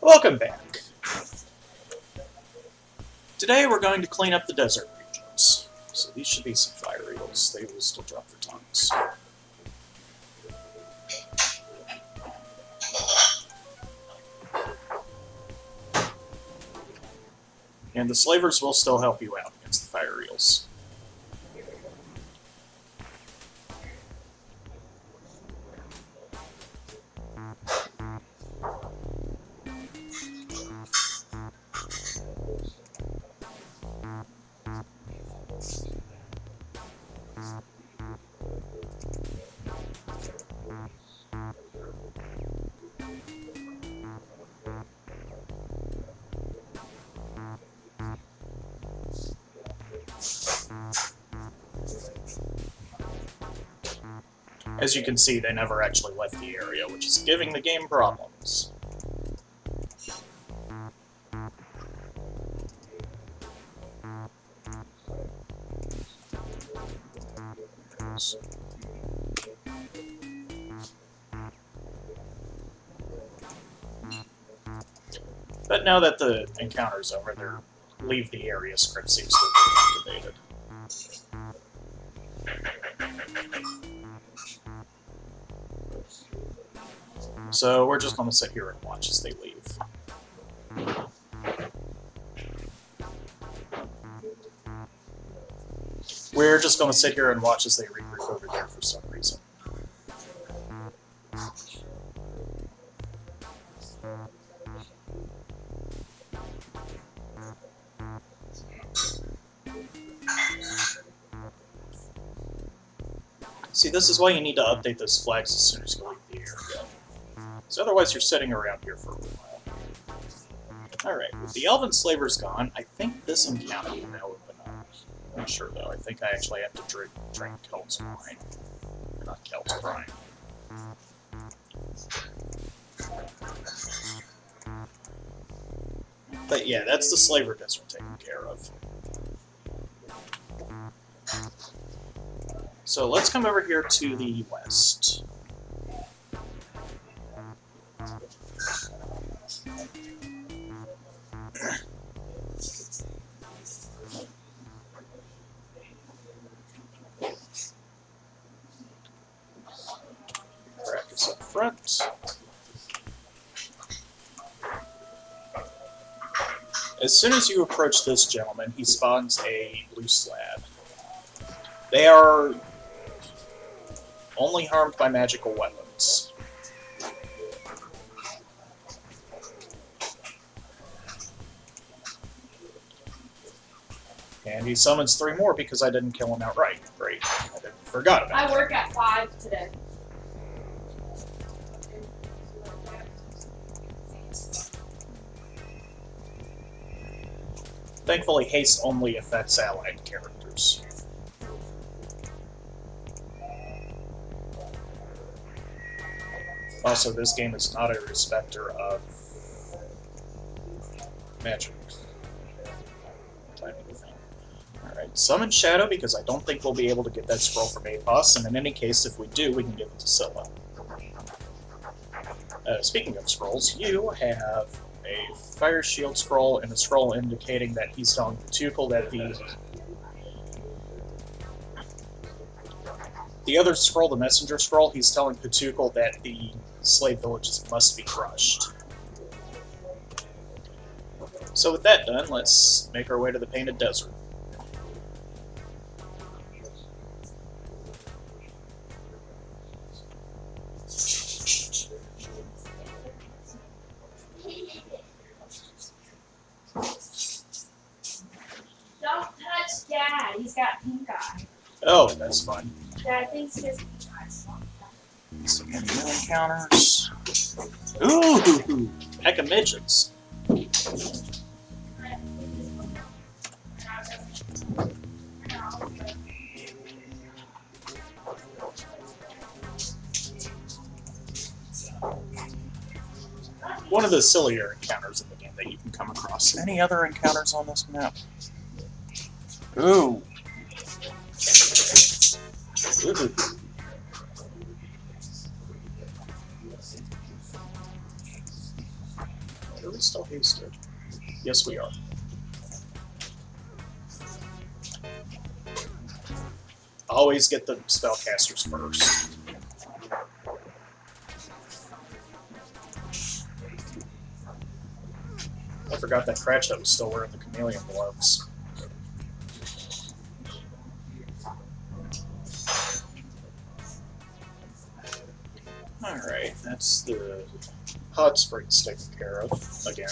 Welcome back. Today we're going to clean up the desert regions. So these should be some fire eels. They will still drop their tongues. And the slavers will still help you out against the fire eels. As you can see, they never actually left the area, which is giving the game problems. But now that the encounter's over, their leave the area script seems to be activated. So we're just going to sit here and watch as they leave. We're just going to sit here and watch as they regroup over there for some reason. See, this is why you need to update those flags as soon as you leave the area. So otherwise you're sitting around here for a while. Alright, with the elven slavers gone, I think this encounter will now open up. I'm not sure though, I think I actually have to drink Kelt's brine. Not Kelt's brine. But yeah, that's the slaver desert taken care of. So let's come over here to the west. Practice up front. As soon as you approach this gentleman, he spawns a loose lad. They are only harmed by magical weapons. And he summons 3 more because I didn't kill him outright. Great. I forgot about that. I work at 5 today. Thankfully, haste only affects allied characters. Also, this game is not a respecter of magic type of thing. Alright, summon Shadow because I don't think we'll be able to get that scroll from Apos, and in any case, if we do, we can give it to Scylla. Speaking of scrolls, you have a Fire Shield scroll and a scroll indicating that he's telling Patukel that the other scroll, the Messenger scroll, he's telling Patukel that the slave villages must be crushed. So with that done, let's make our way to the Painted Desert. Don't touch Dad. He's got pink eye. Oh, that's fun. Dad thinks his pink eye's long. Some new encounters. Ooh! Heck of midgets. One of the sillier encounters in the game that you can come across. Any other encounters on this map? Ooh. Ooh. Are we still hasted? Yes, we are. Always get the spellcasters first. I forgot that Cratchit was still wearing the chameleon gloves. Alright, that's the hot springs taken care of again.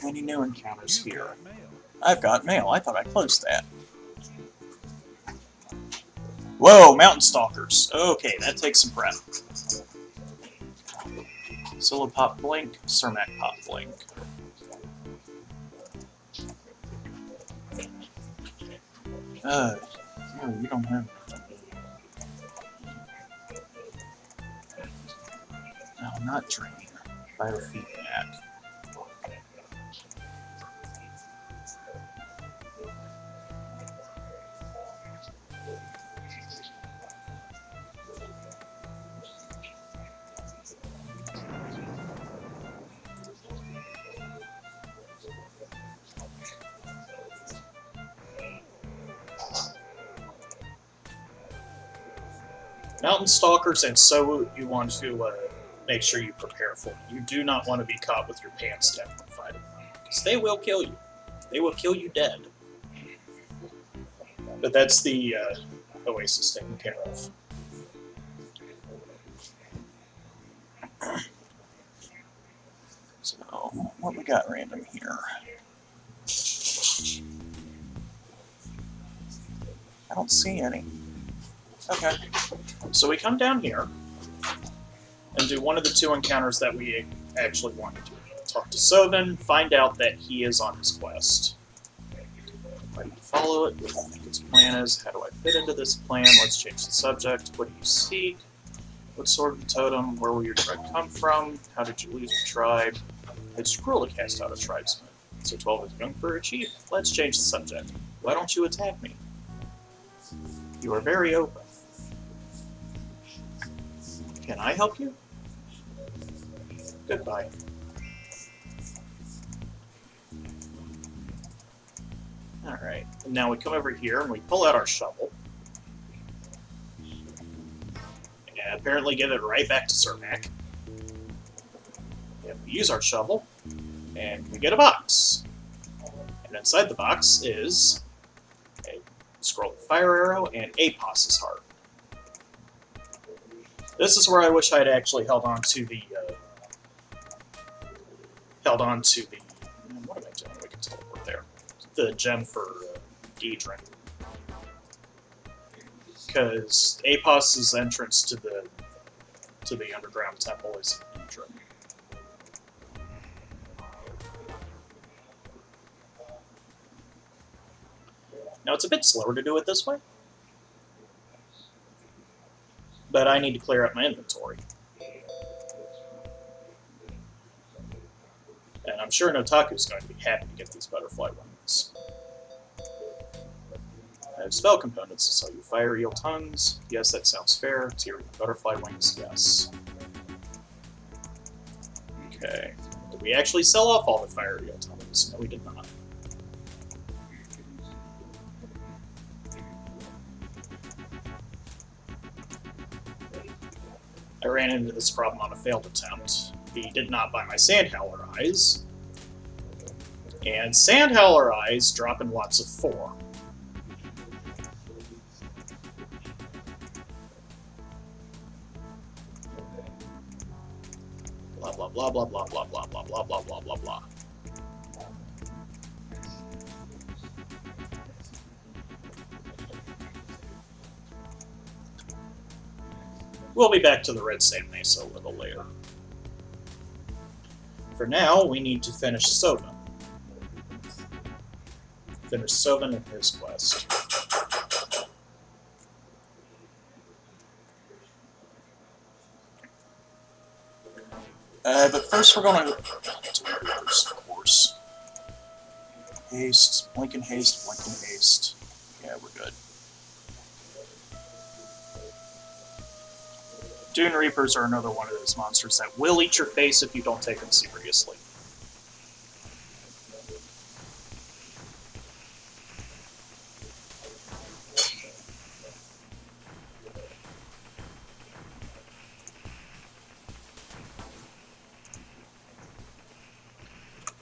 Any new encounters here? I've got mail. I thought I closed that. Whoa, mountain stalkers. Okay, that takes some prep. Solo pop blink, Cermak pop blink. No, you don't have. No, not drain. Biofeedback. Mountain stalkers, and so you want to make sure you prepare for it. You do not want to be caught with your pants down when fighting them, because they will kill you. They will kill you dead. But that's the Oasis taken care of. So, what we got random here? I don't see any. Okay. So we come down here and do one of the two encounters that we actually wanted to. Talk to Sovin, find out that he is on his quest. Why do you follow it? What do you think his plan is? How do I fit into this plan? Let's change the subject. What do you seek? What sort of totem? Where will your tribe come from? How did you lose your tribe? It's cruel to cast out a tribesman. So 12 is young for a chief. Let's change the subject. Why don't you attack me? You are very open. Can I help you? Goodbye. Alright, now we come over here and we pull out our shovel. And apparently give it right back to Cermak. And we use our shovel, and we get a box. And inside the box is a scroll of fire arrow and Apos' heart. This is where I wish I'd actually held on to the what am I doing? We can teleport there. The gem for Deidrin. Because Apos' entrance to the underground temple is in Deidrin. Now it's a bit slower to do it this way, but I need to clear up my inventory. And I'm sure Notaku's going to be happy to get these butterfly wings. I have spell components to sell you fire eel tongues. Yes, that sounds fair. Tier butterfly wings, yes. Okay. Did we actually sell off all the fire eel tongues? No, we did not. I ran into this problem on a failed attempt. He did not buy my Sandhowler eyes. And Sandhowler eyes drop in lots of 4. Blah blah blah blah blah blah blah blah blah blah blah blah blah. We'll be back to the Red Sand Mesa a little later. For now, we need to finish Sovin. Finish Sovin and his quest. But first we're going to do others, of course. haste, blink and haste, blink and haste. Yeah, we're good. Dune Reapers are another one of those monsters that will eat your face if you don't take them seriously.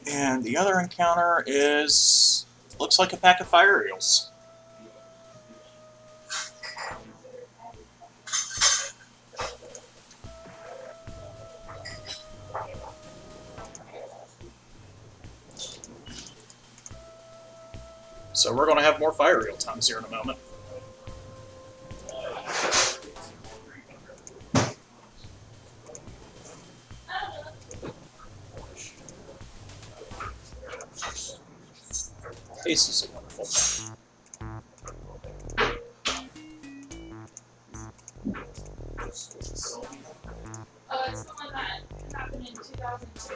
And the other encounter is... looks like a pack of fire eels. So we're going to have more fire eel tongues here in a moment. Haste is a wonderful thing. Oh, it's the one that happened in 2002.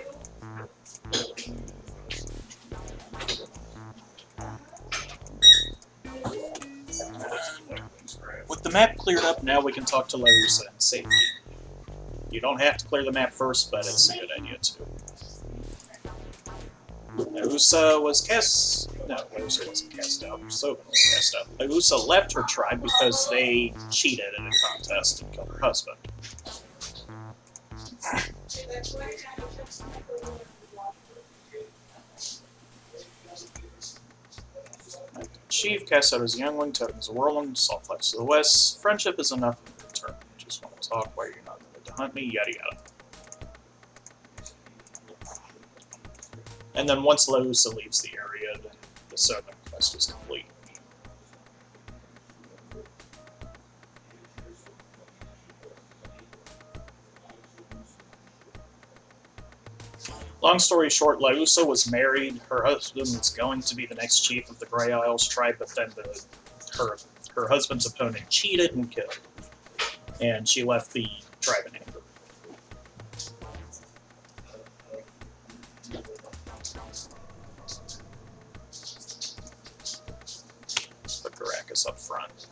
With the map cleared up, now we can talk to Larusa in safety. You don't have to clear the map first, but it's a good idea too. Larusa was cast... No, Larusa wasn't cast out. Sovin was cast out. Larusa left her tribe because they cheated in a contest and killed her husband. Chief cast out his youngling, Totem's a whirling, salt flies to the west. Friendship is enough in return. Just want to talk, why you're not going to hunt me, yada yada. And then once Larusa leaves the area, then the Sovin quest is complete. Long story short, Larusa was married. Her husband was going to be the next chief of the Grey Isles tribe, but then her husband's opponent cheated and killed. And she left the tribe in anger. Put Caracas up front.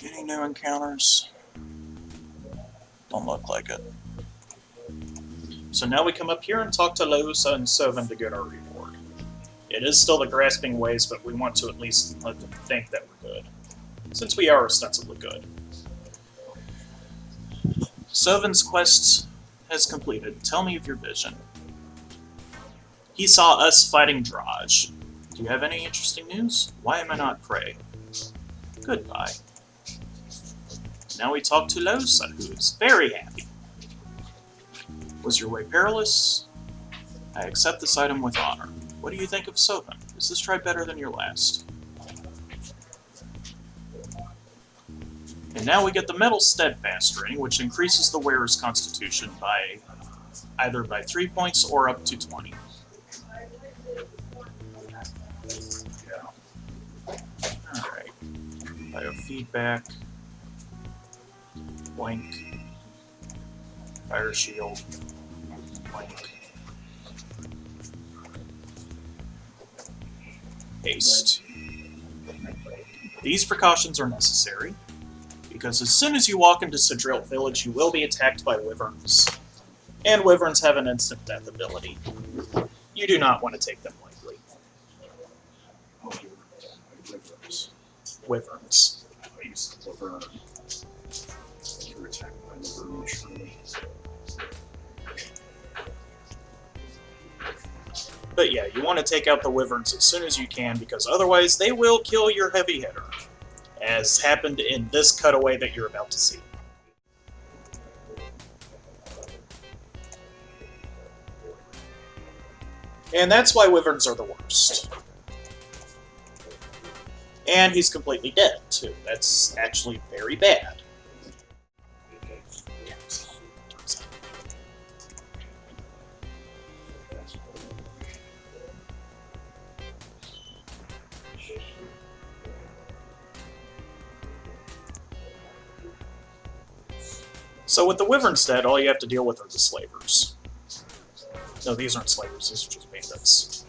Any new encounters? Don't look like it. So now we come up here and talk to Larusa and Sovin to get our reward. It is still the grasping ways, but we want to at least let them think that we're good. Since we are ostensibly good. Sovin's quest has completed. Tell me of your vision. He saw us fighting Draj. Do you have any interesting news? Why am I not prey? Goodbye. Now we talk to Larusa, who is very happy. Was your way perilous? I accept this item with honor. What do you think of Sovin? Is this tribe better than your last? And now we get the Metal Steadfast ring, which increases the wearer's constitution by either by 3 points or up to 20. Alright. Biofeedback. Blink. Fire shield. Blink. Haste. These precautions are necessary, because as soon as you walk into Sidrill Village, you will be attacked by wyverns. And wyverns have an instant death ability. You do not want to take them lightly. Wyverns. I used to learn. You were attacked by the wyvern, Shirley. But yeah, you want to take out the wyverns as soon as you can, because otherwise they will kill your heavy hitter, as happened in this cutaway that you're about to see. And that's why wyverns are the worst. And he's completely dead, too. That's actually very bad. So with the Wyvern's dead, all you have to deal with are the slavers. No, these aren't slavers, these are just bandits.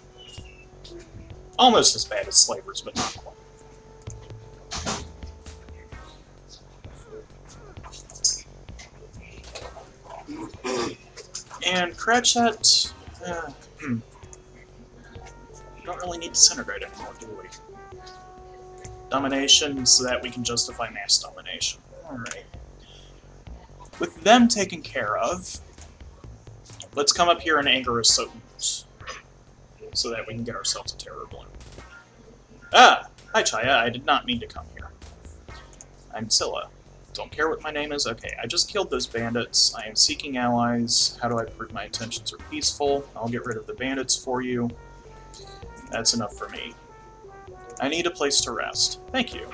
Almost as bad as slavers, but not quite. And Cratchit... don't really need Disintegrate anymore, do we? Domination, so that we can justify mass domination. Alright. With them taken care of, let's come up here and anger a Soteners, so that we can get ourselves a Terror Bloom. Ah! Hi, Chaya. I did not mean to come here. I'm Scylla. Don't care what my name is? Okay, I just killed those bandits. I am seeking allies. How do I prove my intentions are peaceful? I'll get rid of the bandits for you. That's enough for me. I need a place to rest. Thank you.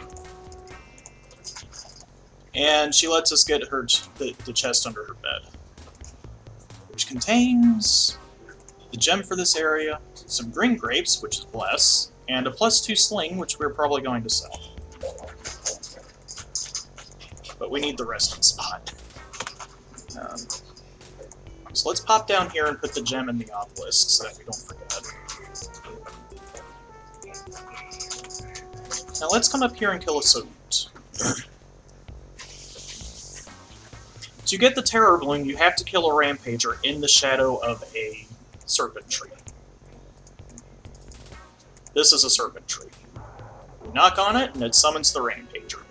And she lets us get her the chest under her bed, which contains the gem for this area, some green grapes, which is bless, and a +2 sling, which we're probably going to sell. But we need the resting spot. So let's pop down here and put the gem in the obelisk so that we don't forget. Now let's come up here and kill a Sodent. To get the Terror Bloom, you have to kill a Rampager in the shadow of a Serpent Tree. This is a Serpent Tree. You knock on it, and it summons the Rampager.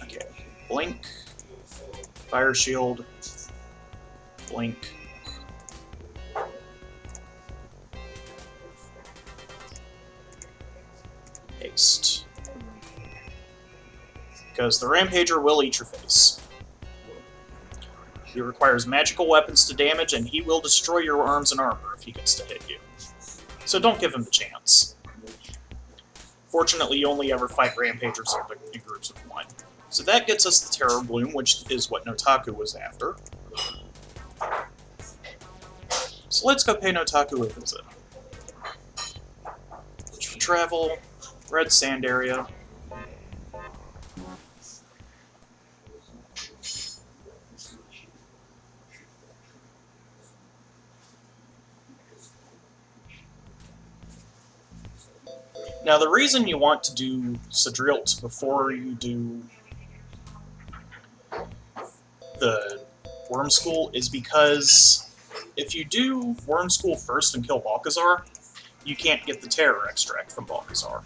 Okay, blink, fire shield, blink. Haste. Because the Rampager will eat your face. He requires magical weapons to damage, and he will destroy your arms and armor if he gets to hit you. So don't give him the chance. Fortunately, you only ever fight Rampagers in groups of 1. So that gets us the Terror Bloom, which is what Notaku was after. So let's go pay Notaku a visit. Which for travel, red sand area. Now, the reason you want to do Sadrilt before you do the Worm School is because if you do Worm School first and kill Balcazar, you can't get the Terror Extract from Balcazar.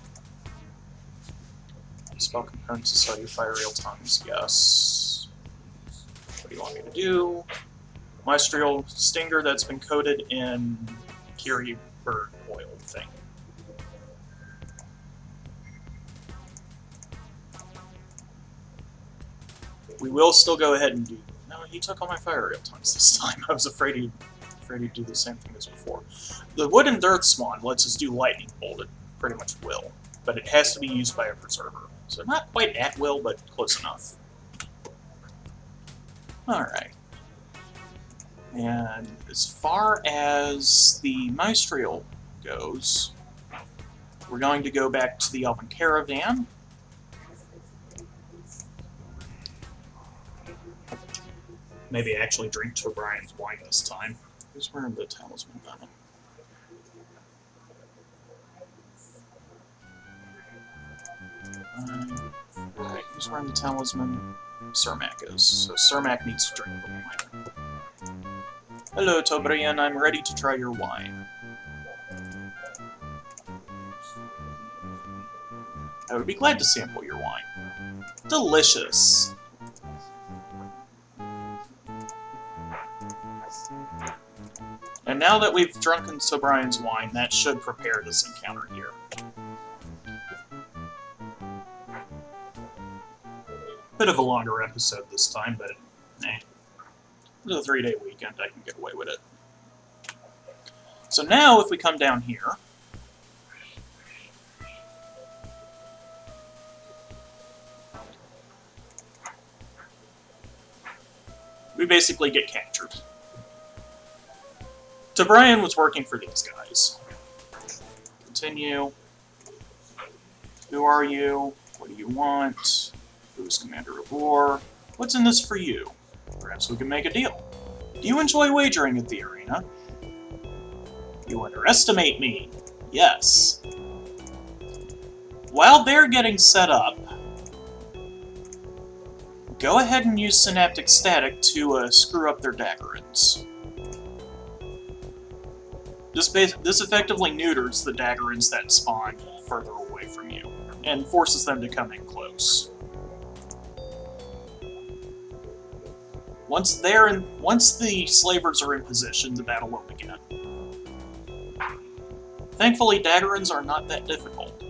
Spell components to sell you Fire Real Tongues, yes. What do you want me to do? Maestral Stinger that's been coated in Kiri bird oil thing. We will still go ahead and do... No, he took all my Fire Real Tongues this time. I was afraid he'd do the same thing as before. The Wooden Dirt Spawn lets us do Lightning Bolt. It pretty much will. But it has to be used by a Preserver. So not quite at will, but close enough. Alright. And as far as the Maestral goes, we're going to go back to the Elven Caravan. Maybe actually drink Tobrian's wine this time. Who's wearing the talisman then? Right, who's wearing the talisman? Cermak is. So Cermak needs to drink the wine. Hello, Tobrian. I'm ready to try your wine. I would be glad to sample your wine. Delicious. And now that we've drunken Tobrian's wine, that should prepare this encounter here. Bit of a longer episode this time, but it's a 3-day weekend, I can get away with it. So now, if we come down here, we basically get captured. Tobrian was working for these guys. Continue. Who are you? What do you want? Who's Commander of War? What's in this for you? Perhaps we can make a deal. Do you enjoy wagering at the arena? You underestimate me. Yes. While they're getting set up, go ahead and use Synaptic Static to screw up their Daggerins. This effectively neuters the Daggerins that spawn further away from you, and forces them to come in close. Once the slavers are in position, the battle will begin. Thankfully, Daggerins are not that difficult.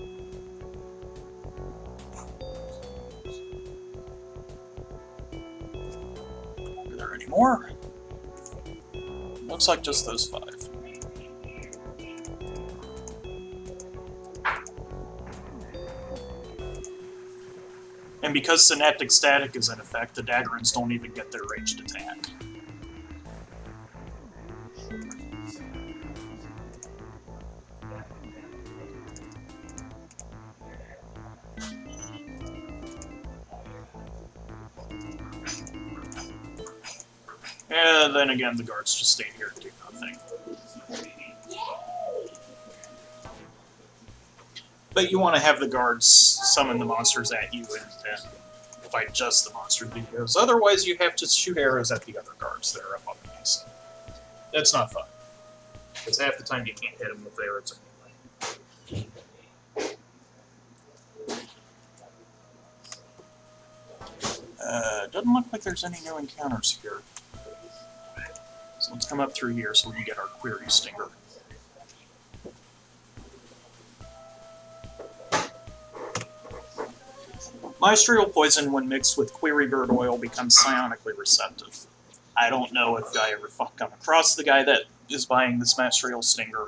Are there any more? Looks like just those 5. And because Synaptic Static is in effect, the Daggerins don't even get their ranged attack. And then again, the guards just stay here and do nothing. But you want to have the guards summon the monsters at you and fight just the monsters, because otherwise you have to shoot arrows at the other guards that are up on the base. That's not fun. Because half the time you can't hit them with arrows anyway. Doesn't look like there's any new encounters here. So let's come up through here so we can get our Query Stinger. Maestral Poison, when mixed with Query Bird Oil, becomes psionically receptive. I don't know if I ever come across the guy that is buying this Maestral Stinger,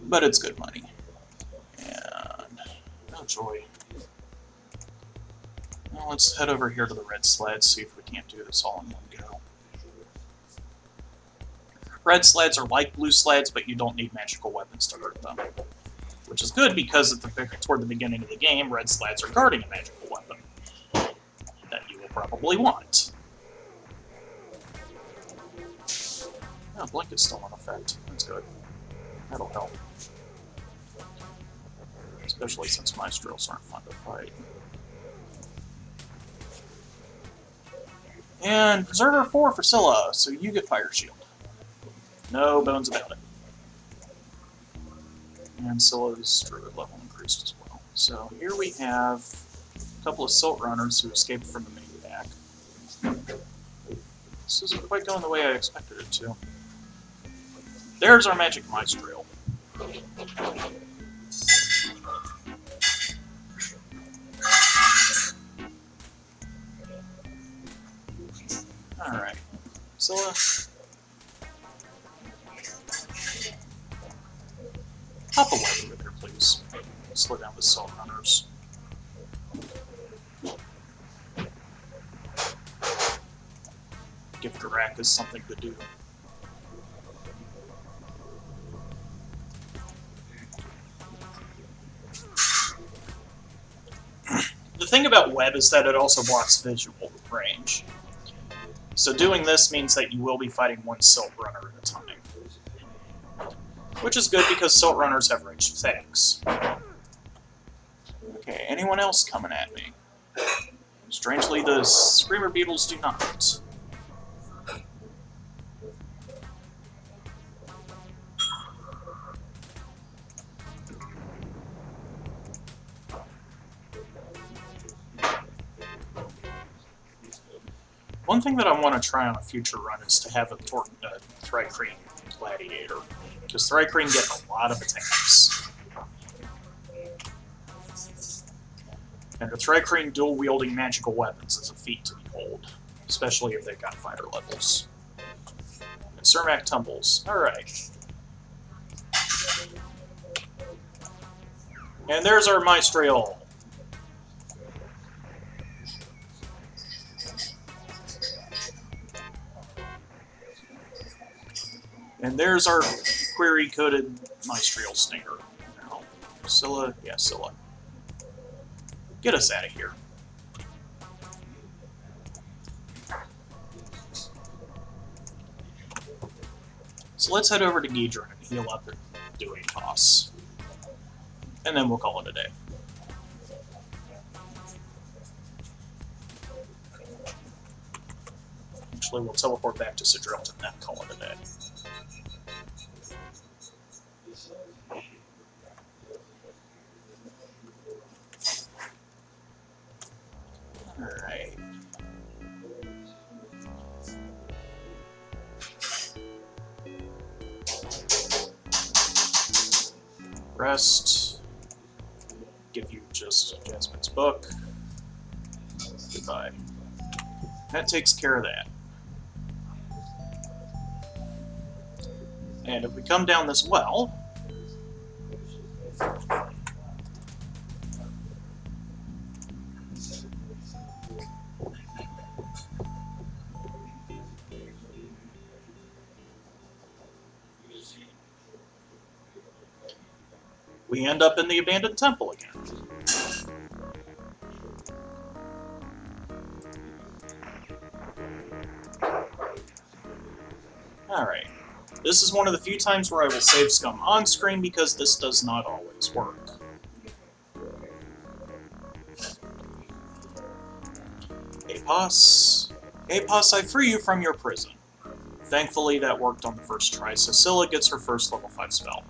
but it's good money. And oh joy. Well, let's head over here to the red sleds, see if we can't do this all in one go. Red sleds are like blue sleds, but you don't need magical weapons to hurt them. Which is good because toward the beginning of the game, red sleds are guarding a magical weapon that you will probably want. Oh, Blink is still in effect. That's good. That'll help. Especially since Maestrals aren't fun to fight. And Preserver 4 for Scylla, so you get Fire Shield. No bones about it. And Scylla's Druid level increased as well. So here we have a couple of Silt Runners who escaped from the main pack. This isn't quite going the way I expected it to. There's our Magic Maestral. Alright. Scylla. Hop away over there, please. Slow down the Silt Runners. Give Caracas something to do. The thing about Web is that it also blocks visual range. So doing this means that you will be fighting one Silt Runner at a time. Which is good because Silt Runners have ranged attacks. Okay, anyone else coming at me? Strangely, the Screamer Beetles do not. One thing that I want to try on a future run is to have a Thri-kreen Gladiator, because Thri-kreen get a lot of attacks. And the Thri-kreen dual-wielding magical weapons is a feat to behold, especially if they've got fighter levels. And Cermak tumbles. Alright. And there's our Maestral. And there's our query-coded Maestral Stinger. Now, Scylla, yeah, Scylla. Get us out of here. So let's head over to Ghidron and heal up and do a toss. And then we'll call it a day. Actually, we'll teleport back to Sidrilton and then call it a day. Alright. Rest. Give you just Jasmine's book. Goodbye. That takes care of that. And if we come down this well, we end up in the abandoned temple again. Alright. This is one of the few times where I will save scum on screen because this does not always work. Apos. Apos, I free you from your prison. Thankfully, that worked on the first try, so Scylla gets her first level 5 spell.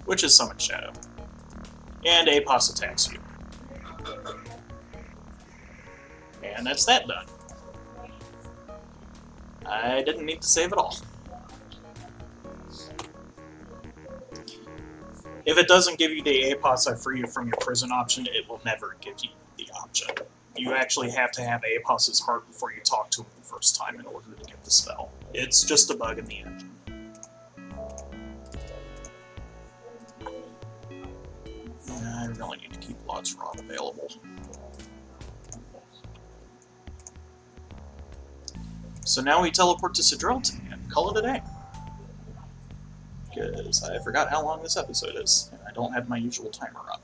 Which is Summon Shadow. And Apos attacks you. And that's that done. I didn't need to save at all. If it doesn't give you the Apos I free you from your prison option, it will never give you the option. You actually have to have Apos's heart before you talk to him the first time in order to get the spell. It's just a bug in the engine. I really need to keep Lod's Rod available. So now we teleport to Sidrilton and call it a day. Because I forgot how long this episode is, and I don't have my usual timer up.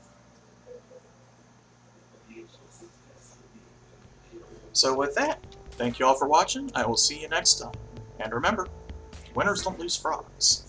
So with that, thank you all for watching. I will see you next time. And remember, winners don't lose frogs.